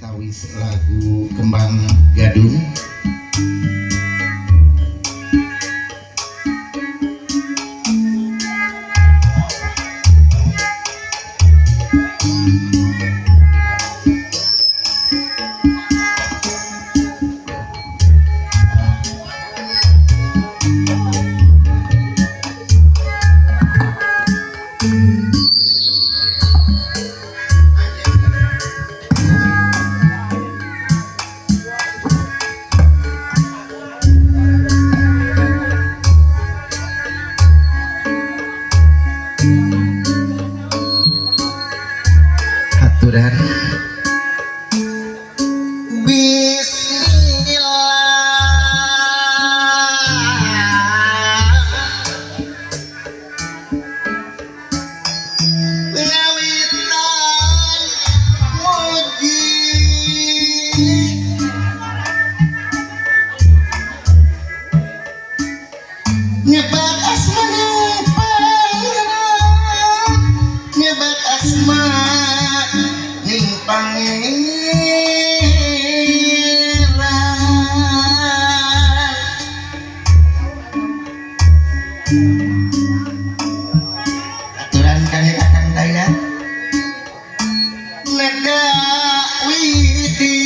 Tawis lagu Kembang Gadung. Haturan aturan kami akan daya nada widi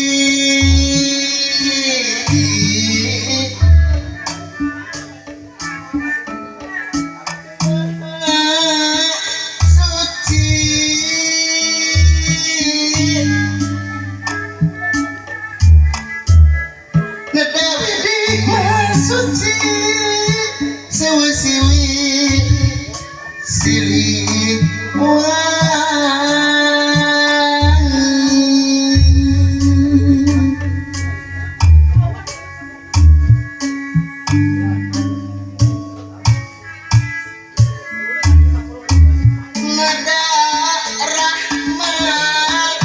suci nada widi suci siwi silih nada rahmat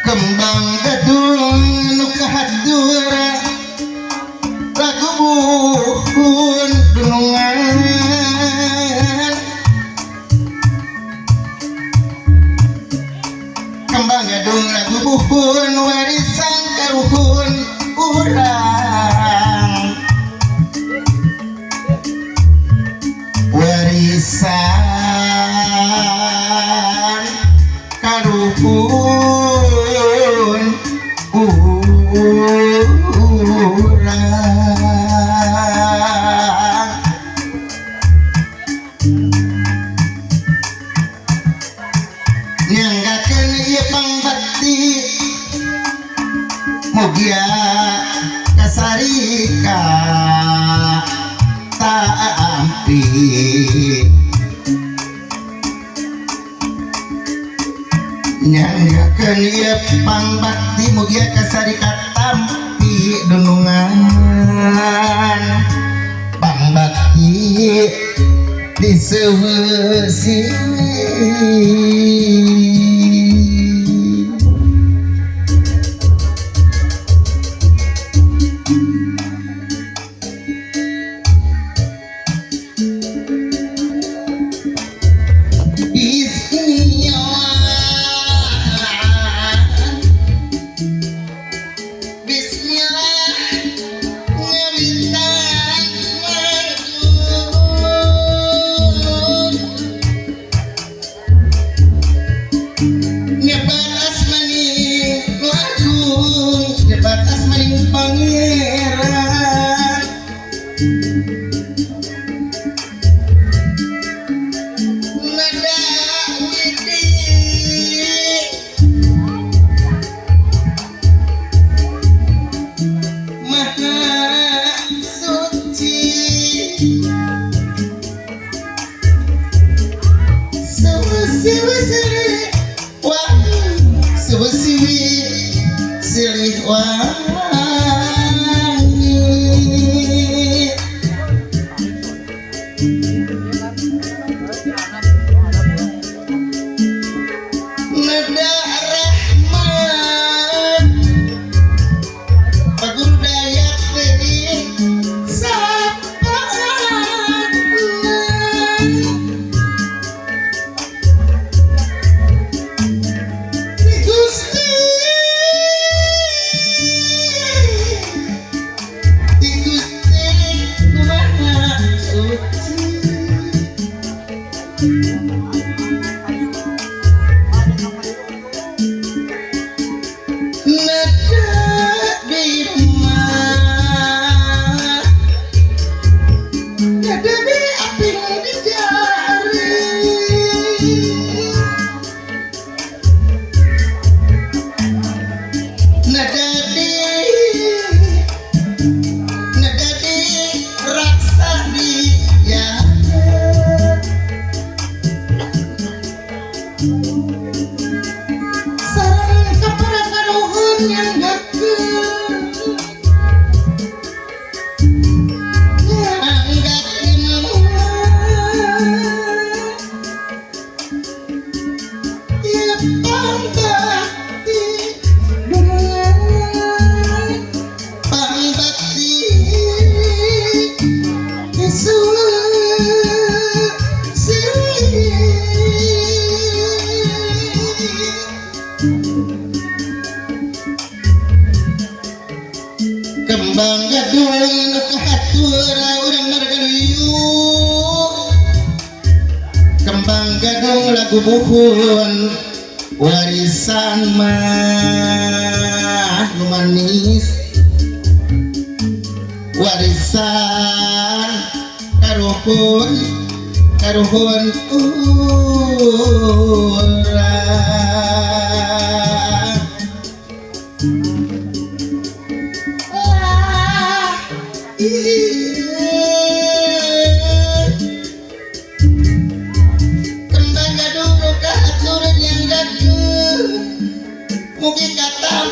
Kembang gadung nu kahadura lagu buhun dunungan kembang gadung lagu buhun warisan karuhun urang warisan karuhun urang ka tampi nyanyakeun ieu pangbakti mugia kasari katampi dunungan pangbakti diseuweung pangeran nada widi maha suci sewe wah sewe silih wangi nada rahmat paguru dayak teuing sapaatna Gusti sareng kepada karuhun yang gakeun ieu pangbakti dunungan pangbakti kembang gadung nu kahatur urang margaluyu kembang gadung lagu buhun warisan mah nu manis warisan karuhun urang kembang gadung nu kahatur yang gageun mugi katam